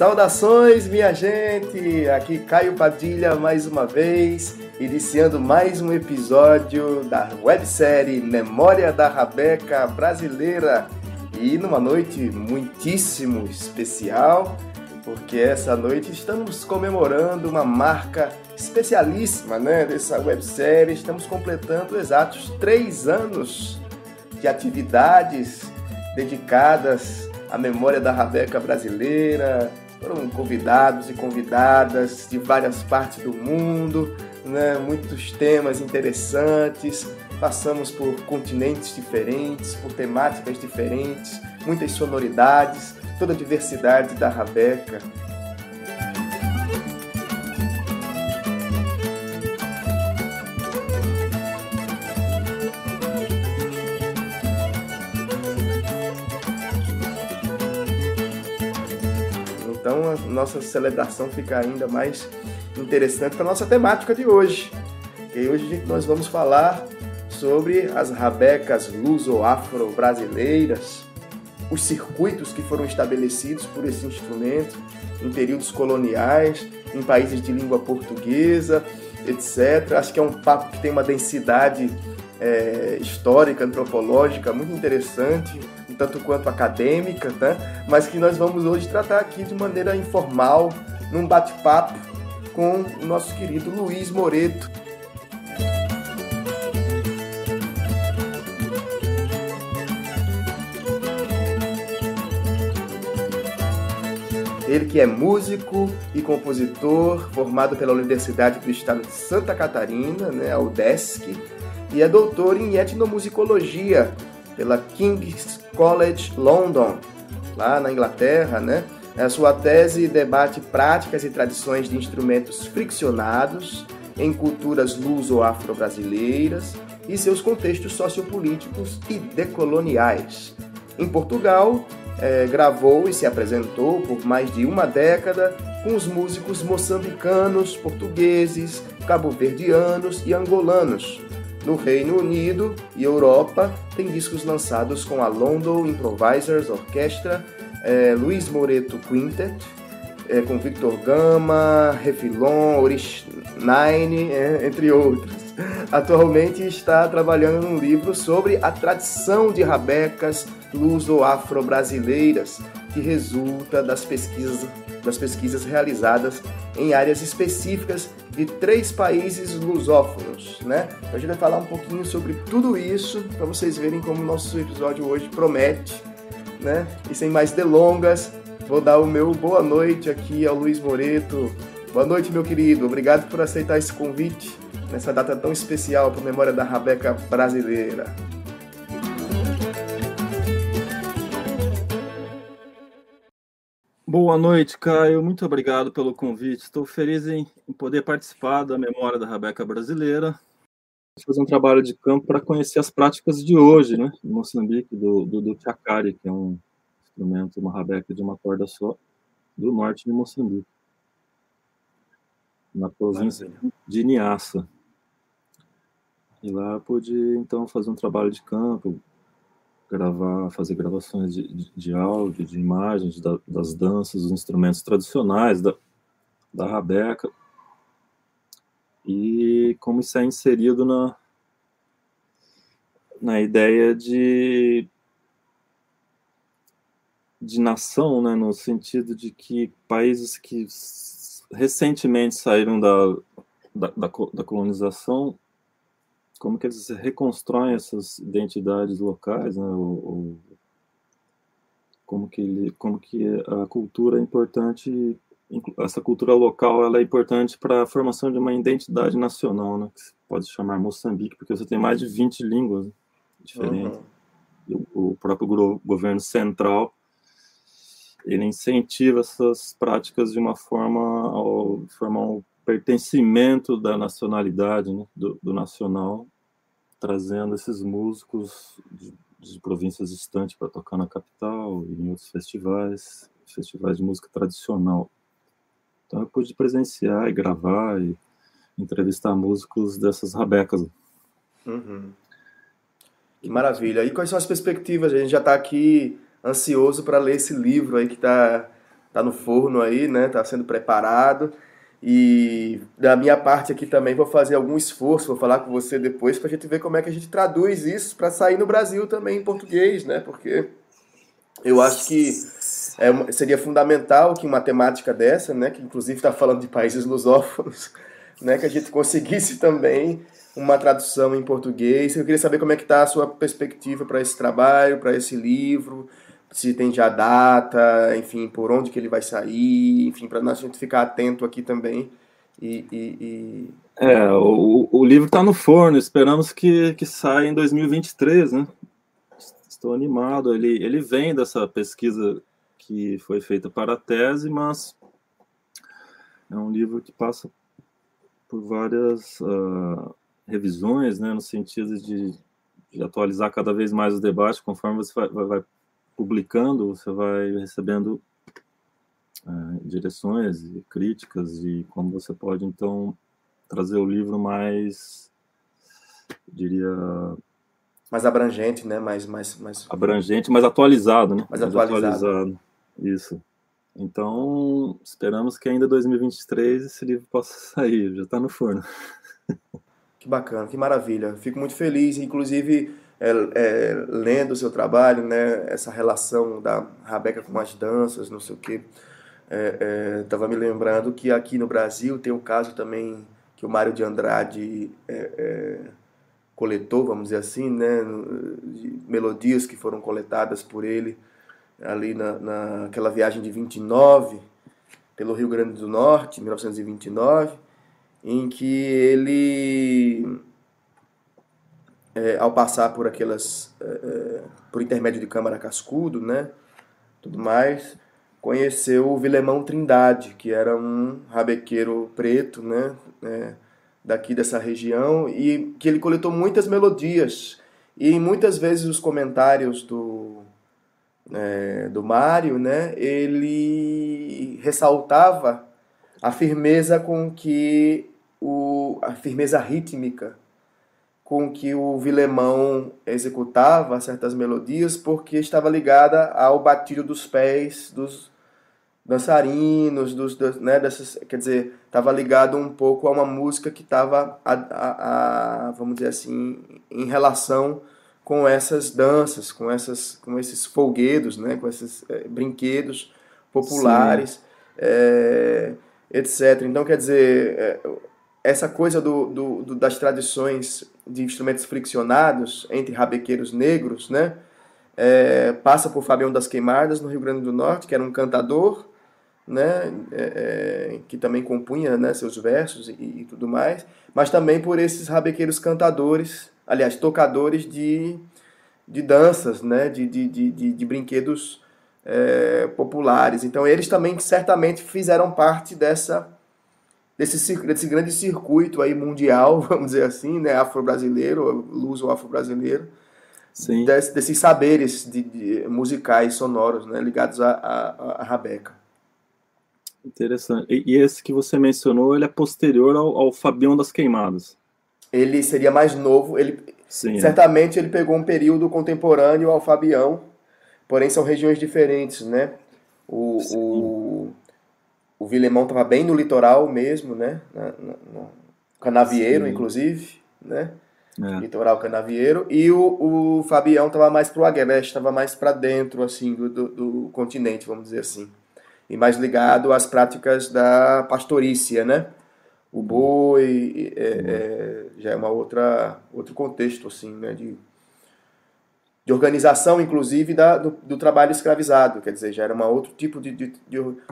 Saudações, minha gente! Aqui Caio Padilha mais uma vez, iniciando mais um episódio da websérie Memória da Rabeca Brasileira. E numa noite muitíssimo especial, porque essa noite estamos comemorando uma marca especialíssima, dessa websérie. Estamos completando exatos 3 anos de atividades dedicadas à memória da Rabeca Brasileira. Foram convidados e convidadas de várias partes do mundo, muitos temas interessantes. Passamos por continentes diferentes, por temáticas diferentes, muitas sonoridades, toda a diversidade da Rabeca. Então a nossa celebração fica ainda mais interessante para a nossa temática de hoje. E hoje nós vamos falar sobre as rabecas luso-afro-brasileiras, os circuitos que foram estabelecidos por esse instrumento em períodos coloniais, em países de língua portuguesa, etc. Acho que é um papo que tem uma densidade histórica, antropológica muito interessante, um tanto quanto acadêmica, mas que nós vamos hoje tratar aqui de maneira informal, num bate-papo com o nosso querido Luiz Moreto. Ele que é músico e compositor, formado pela Universidade do Estado de Santa Catarina, a UDESC, e é doutor em etnomusicologia pela King's College London, lá na Inglaterra. A sua tese debate práticas e tradições de instrumentos friccionados em culturas luso-afro-brasileiras e seus contextos sociopolíticos e decoloniais. Em Portugal, gravou e se apresentou por mais de uma década com os músicos moçambicanos, portugueses, cabo-verdianos e angolanos. No Reino Unido e Europa, tem discos lançados com a London Improvisers Orchestra, Luiz Moreto Quintet, com Victor Gama, Refilon, Orish Nine, entre outros. Atualmente está trabalhando num livro sobre a tradição de rabecas luso-afro-brasileiras, que resulta das pesquisas realizadas em áreas específicas de 3 países lusófonos. A gente vai falar um pouquinho sobre tudo isso, para vocês verem como o nosso episódio hoje promete. E sem mais delongas, vou dar o meu boa noite aqui ao Luiz Moreto. Boa noite, meu querido. Obrigado por aceitar esse convite nessa data tão especial para a memória da Rabeca Brasileira. Boa noite, Caio. Muito obrigado pelo convite. Estou feliz em poder participar da memória da Rabeca Brasileira. Vou fazer um trabalho de campo para conhecer as práticas de hoje, em Moçambique, do chacari, que é um instrumento, uma rabeca de uma corda só, do norte de Moçambique, na província de Niassa. E lá eu pude, então, fazer um trabalho de campo, fazer gravações de áudio, de imagens das danças, dos instrumentos tradicionais da rabeca, e como isso é inserido na ideia de nação, no sentido de que países que recentemente saíram da colonização, como que eles reconstroem essas identidades locais, como que a cultura é importante, essa cultura local ela é importante para a formação de uma identidade nacional, que se pode chamar Moçambique, porque você tem mais de 20 línguas diferentes. Uhum. O próprio governo central ele incentiva essas práticas de uma forma ao formar um pertencimento da nacionalidade, do nacional, trazendo esses músicos de províncias distantes para tocar na capital e em outros festivais de música tradicional. Então eu pude presenciar e gravar e entrevistar músicos dessas rabecas. Uhum. Que maravilha. E quais são as perspectivas? A gente já está aqui ansioso para ler esse livro aí que está tá no forno aí, né? Tá sendo preparado. E da minha parte aqui também vou fazer algum esforço, vou falar com você depois para a gente ver como é que a gente traduz isso para sair no Brasil também em português, né? Porque eu acho que seria fundamental que uma temática dessa, né, que inclusive está falando de países lusófonos, né, que a gente conseguisse também uma tradução em português. Eu queria saber como é que está a sua perspectiva para esse trabalho, para esse livro, se tem já data, enfim, por onde que ele vai sair, enfim, para nós a gente ficar atento aqui também. O livro está no forno, esperamos que saia em 2023, né? Estou animado. Ele vem dessa pesquisa que foi feita para a tese, mas é um livro que passa por várias revisões, né, no sentido de atualizar cada vez mais o debate. Conforme você vai publicando, você vai recebendo direções e críticas de como você pode, então, trazer o livro mais, diria... mais abrangente, né? Mais abrangente, mais atualizado, né? Mais atualizado. Isso. Então, esperamos que ainda em 2023 esse livro possa sair, já está no forno. Que bacana, que maravilha. Fico muito feliz, inclusive lendo o seu trabalho, né? Essa relação da Rabeca com as danças, não sei o quê. Estava me lembrando que aqui no Brasil tem um caso também que o Mário de Andrade coletou, vamos dizer assim, né? De melodias que foram coletadas por ele ali naquela viagem de 29 pelo Rio Grande do Norte, 1929, em que ele, ao passar por por intermédio de Câmara Cascudo, né, tudo mais, conheceu o Vilemão Trindade, que era um rabequeiro preto, né, daqui dessa região, e que ele coletou muitas melodias. E muitas vezes os comentários do Mário, né, ele ressaltava a firmeza com que a firmeza rítmica com que o Vilemão executava certas melodias, porque estava ligada ao batido dos pés dos dançarinos, né, quer dizer, estava ligado um pouco a uma música que estava, vamos dizer assim, em relação com essas danças, com esses folguedos, né, com esses brinquedos populares, etc. Então, quer dizer, essa coisa das tradições de instrumentos friccionados entre rabequeiros negros, né, passa por Fabião das Queimadas, no Rio Grande do Norte, que era um cantador, né, que também compunha, né, seus versos e tudo mais, mas também por esses rabequeiros cantadores, aliás, tocadores de danças, né, de brinquedos populares. Então eles também certamente fizeram parte desse grande circuito aí mundial, vamos dizer assim, né, afro-brasileiro, luso-afro-brasileiro, desses saberes musicais sonoros, né, ligados à Rabeca. Interessante. E esse que você mencionou, ele é posterior ao Fabião das Queimadas. Ele seria mais novo, certamente ele pegou um período contemporâneo ao Fabião, porém são regiões diferentes, né? O Vilemão estava bem no litoral mesmo, né? No Canavieiro, inclusive, né? Litoral Canavieiro. E o Fabião estava mais para o Agreste, estava mais para dentro, assim, do continente, vamos dizer assim. E mais ligado às práticas da pastorícia, né? O boi já é outro contexto, assim, né? De organização, inclusive, do trabalho escravizado. Quer dizer, já era outro tipo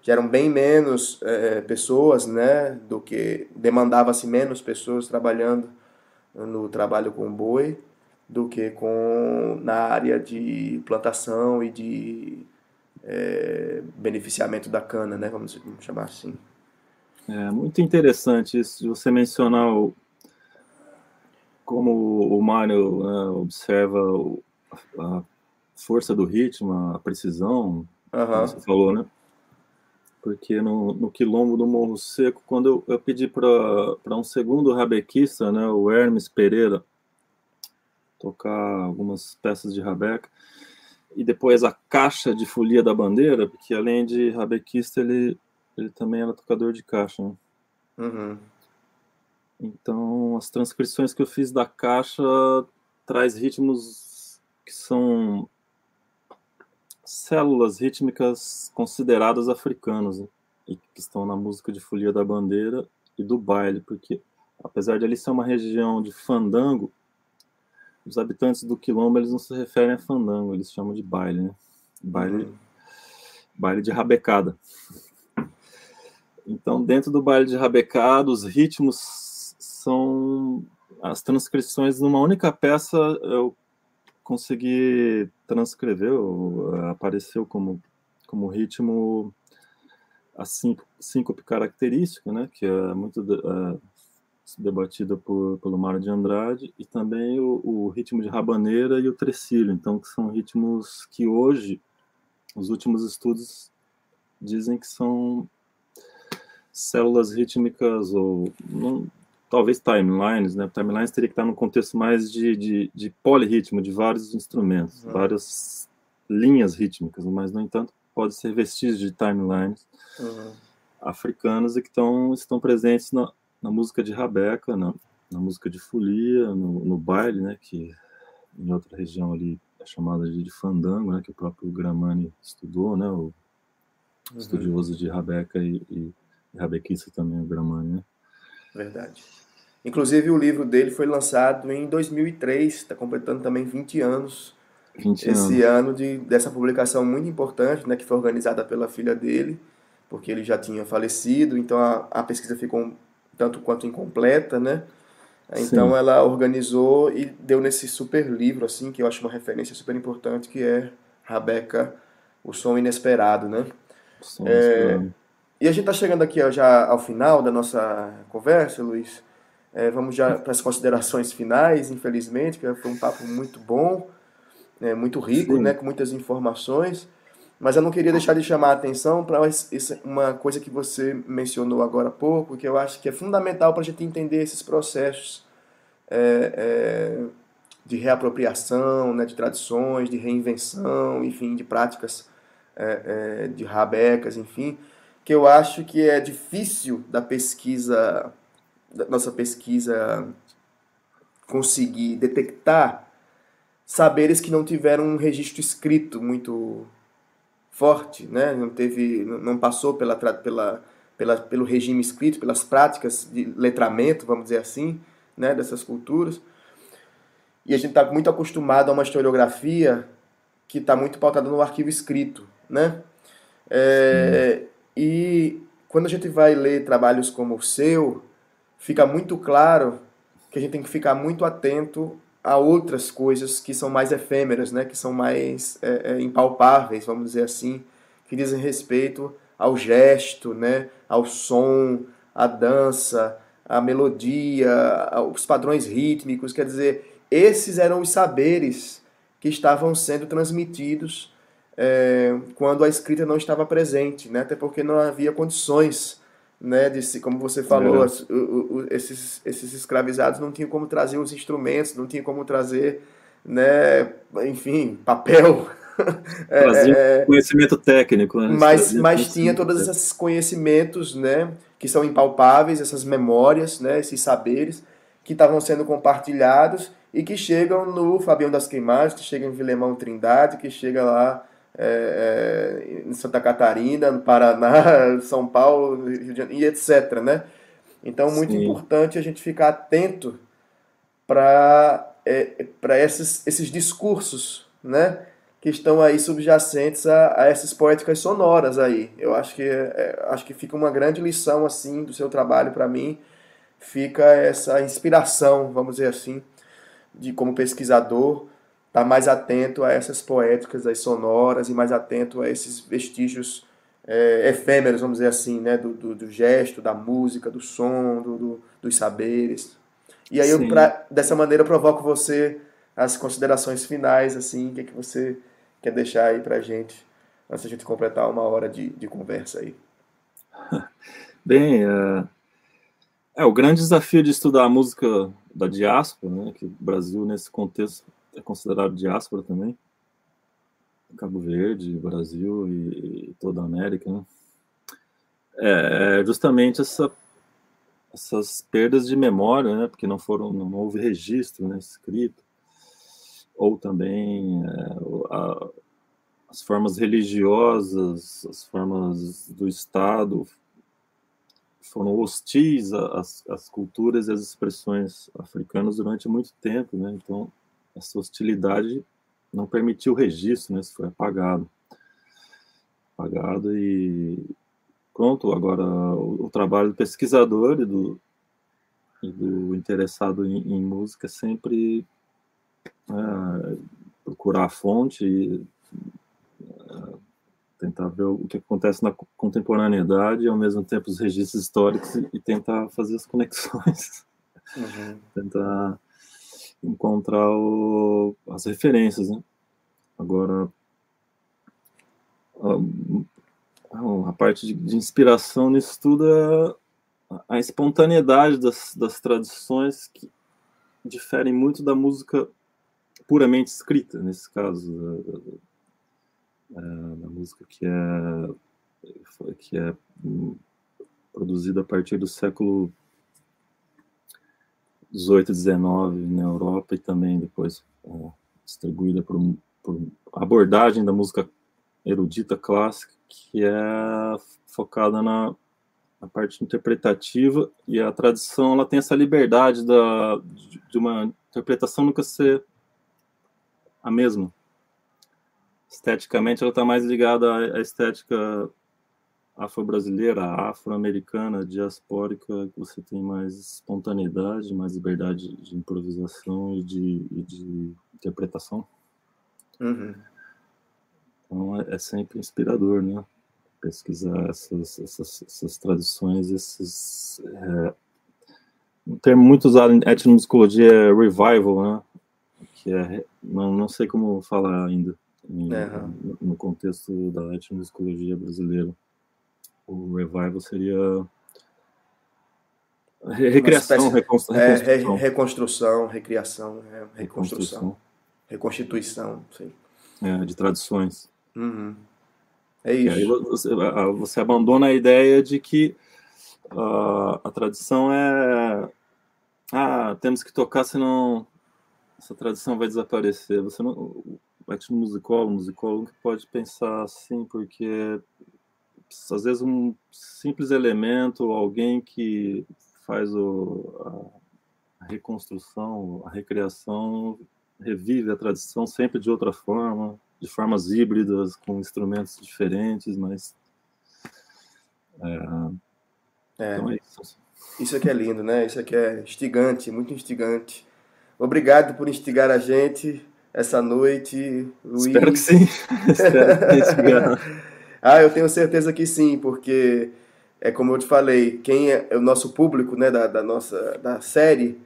já eram bem menos pessoas, né? Do que demandava-se menos pessoas trabalhando no trabalho com boi do que na área de plantação e de beneficiamento da cana, né? Vamos chamar assim. É muito interessante isso de você mencionar como o Mário, né, observa a força do ritmo, a precisão, como você falou, né? Porque no Quilombo do Morro Seco, quando eu pedi para um segundo rabequista, né, o Hermes Pereira, tocar algumas peças de rabeca, e depois a caixa de folia da bandeira, porque além de rabequista, ele também era tocador de caixa, né? Uhum. Então, as transcrições que eu fiz da caixa traz ritmos que são células rítmicas consideradas africanas, né? E que estão na música de folia da bandeira e do baile, porque apesar de ali ser uma região de fandango, os habitantes do quilombo eles não se referem a fandango, eles chamam de baile, né? Baile de rabecada. Então, dentro do baile de rabecada, os ritmos são as transcrições numa única peça. Eu consegui transcrever, apareceu como ritmo a síncope característica, né, que é muito debatida pelo Mário de Andrade, e também o ritmo de rabaneira e o trecílio, então que são ritmos que hoje os últimos estudos dizem que são células rítmicas ou não, talvez timelines, né? Timelines teria que estar num contexto mais de polirritmo, de vários instrumentos, várias linhas rítmicas, mas, no entanto, pode ser vestígios de timelines africanas e que estão presentes na música de rabeca, na música de folia, no baile, né? Que em outra região ali é chamada de fandango, né? Que o próprio Gramani estudou, né? O estudioso de rabeca e rabequista também, o Gramani, né? Verdade. Inclusive, o livro dele foi lançado em 2003, está completando também 20 anos. 20 esse anos. ano dessa publicação muito importante, né, que foi organizada pela filha dele, porque ele já tinha falecido, então a pesquisa ficou tanto quanto incompleta, né? Então Sim. ela organizou e deu nesse super livro, assim, que eu acho uma referência super importante, que é Rabeca, O Som Inesperado, né? Som inesperado. E a gente está chegando aqui já ao final da nossa conversa, Luiz. Vamos já para as considerações finais, infelizmente, que foi um papo muito bom, muito rico, né, Sim. com muitas informações. Mas eu não queria deixar de chamar a atenção para uma coisa que você mencionou agora há pouco, que eu acho que é fundamental para a gente entender esses processos de reapropriação, né, de tradições, de reinvenção, enfim, de práticas de rabecas, enfim, que eu acho que é difícil da nossa pesquisa conseguir detectar saberes que não tiveram um registro escrito muito forte, né? Não passou pelo regime escrito, pelas práticas de letramento, vamos dizer assim, né, dessas culturas. E a gente está muito acostumado a uma historiografia que está muito pautada no arquivo escrito, né? E quando a gente vai ler trabalhos como o seu, fica muito claro que a gente tem que ficar muito atento a outras coisas que são mais efêmeras, né? Que são mais impalpáveis, vamos dizer assim, que dizem respeito ao gesto, né? Ao som, à dança, à melodia, aos padrões rítmicos. Quer dizer, esses eram os saberes que estavam sendo transmitidos quando a escrita não estava presente, né? Até porque não havia condições, né? Como você falou, esses escravizados não tinham como trazer os instrumentos, não tinham como trazer, né? Enfim, papel. Trazia conhecimento técnico, né? Mas tinha todos esses conhecimentos, né? Que são impalpáveis, essas memórias, né? Esses saberes que estavam sendo compartilhados e que chegam no Fabião das Queimadas, que chega em Vilemão Trindade, que chega lá em Santa Catarina, no Paraná, São Paulo, Rio de Janeiro, e etc, né? Então, muito importante a gente ficar atento para esses discursos, né? Que estão aí subjacentes a essas poéticas sonoras aí. Eu acho que fica uma grande lição assim do seu trabalho para mim, fica essa inspiração, vamos dizer assim, de como pesquisador estar mais atento a essas poéticas, as sonoras, e mais atento a esses vestígios efêmeros, vamos dizer assim, né? Do gesto, da música, do som, dos saberes. E aí, dessa maneira, eu provoco você as considerações finais, assim, o que é que você quer deixar aí pra gente, antes da gente completar uma hora de conversa aí. Bem, o grande desafio de estudar a música da diáspora, né, que o Brasil, nesse contexto, é considerado diáspora também, Cabo Verde, Brasil e toda a América, né? É justamente essas perdas de memória, né? Porque não houve registro, né, escrito, ou também as formas religiosas, as formas do Estado foram hostis às culturas e às expressões africanas durante muito tempo, né? Então, essa hostilidade não permitiu o registro, né? Isso foi apagado e pronto. Agora, o trabalho do pesquisador e do interessado em música é sempre procurar a fonte e tentar ver o que acontece na contemporaneidade e, ao mesmo tempo, os registros históricos e tentar fazer as conexões. Uhum. Tentar encontrar as referências, né? Agora, a parte de inspiração nisso tudo é a espontaneidade das tradições, que diferem muito da música puramente escrita, nesse caso, da música que é produzida a partir do século XVIII, XIX na Europa, e também depois distribuída por abordagem da música erudita clássica, que é focada na parte interpretativa, e a tradição ela tem essa liberdade de uma interpretação nunca ser a mesma. Esteticamente, ela está mais ligada à estética afro-brasileira, afro-americana, diaspórica, que você tem mais espontaneidade, mais liberdade de improvisação e de interpretação. Uhum. Então, é sempre inspirador, né? Pesquisar essas tradições, um termo muito usado em etnomusicologia é revival, né? Que não sei como falar ainda no contexto da etnomusicologia brasileira. O revival seria recriação, reconstrução. Reconstrução, recriação, reconstrução, reconstituição, sim. De tradições. Uhum. É isso. E aí você abandona a ideia de que a tradição temos que tocar, senão essa tradição vai desaparecer. Você não, o musicólogo que pode pensar assim, porque às vezes um simples elemento, alguém que faz a reconstrução, a recriação, revive a tradição sempre de outra forma, de formas híbridas, com instrumentos diferentes, mas então é isso. Isso aqui é lindo, né? Isso aqui é instigante, muito instigante. Obrigado por instigar a gente essa noite, Luiz. Espero que sim. Espero que tenha instigado. Eu tenho certeza que sim, porque como eu te falei, quem é o nosso público, né, da série,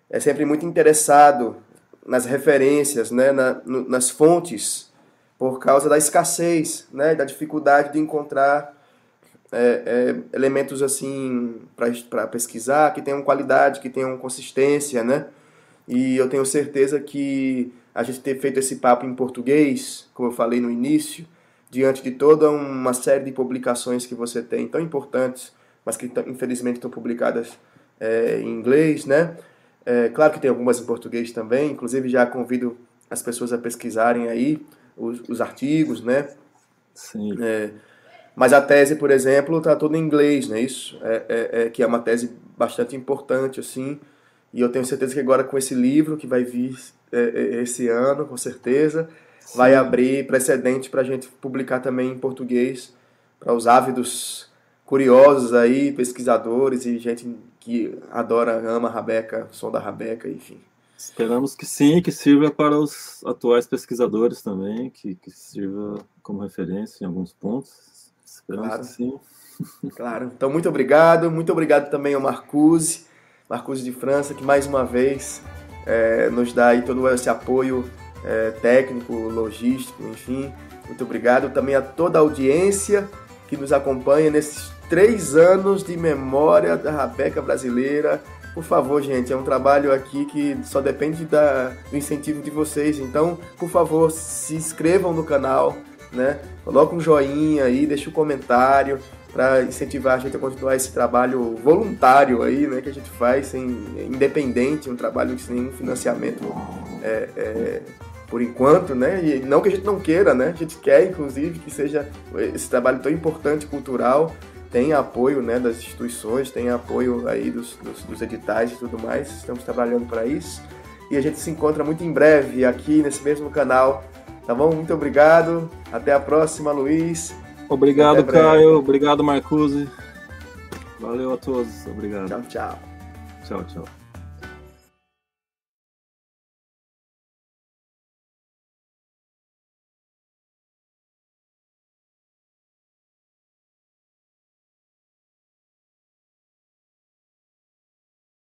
é sempre muito interessado nas referências, né, nas fontes, por causa da escassez, né, da dificuldade de encontrar elementos assim para pesquisar, que tenham qualidade, que tenham consistência, né? E eu tenho certeza que a gente ter feito esse papo em português, como eu falei no início, diante de toda uma série de publicações que você tem, tão importantes, mas que infelizmente estão publicadas em inglês, né? Claro que tem algumas em português também, inclusive já convido as pessoas a pesquisarem aí os artigos, né? Sim. Mas a tese, por exemplo, está toda em inglês, né? Isso que é uma tese bastante importante, assim. E eu tenho certeza que agora com esse livro que vai vir esse ano, com certeza, sim, vai abrir precedente para a gente publicar também em português, para os ávidos curiosos aí, pesquisadores e gente que ama a Rabeca, o som da Rabeca, enfim. Esperamos que sim, que sirva para os atuais pesquisadores também, que sirva como referência em alguns pontos. Esperamos que sim. Claro. Então, muito obrigado também ao Marcuse de França, que mais uma vez nos dá aí todo esse apoio técnico, logístico, enfim. Muito obrigado também a toda a audiência que nos acompanha nesses 3 anos de memória da Rabeca Brasileira. Por favor, gente, é um trabalho aqui que só depende do incentivo de vocês. Então, por favor, se inscrevam no canal, né? Coloca um joinha aí, deixa um comentário para incentivar a gente a continuar esse trabalho voluntário aí, né? Que a gente faz, independente, um trabalho sem nenhum financiamento por enquanto, né? E não que a gente não queira, né? A gente quer, inclusive, que seja esse trabalho tão importante, cultural, tem apoio, né, das instituições, tem apoio aí dos editais e tudo mais. Estamos trabalhando para isso. E a gente se encontra muito em breve aqui nesse mesmo canal. Tá bom? Muito obrigado. Até a próxima, Luiz. Obrigado, Caio. Obrigado, Marcuse. Valeu a todos. Obrigado. Tchau, tchau. Tchau, tchau.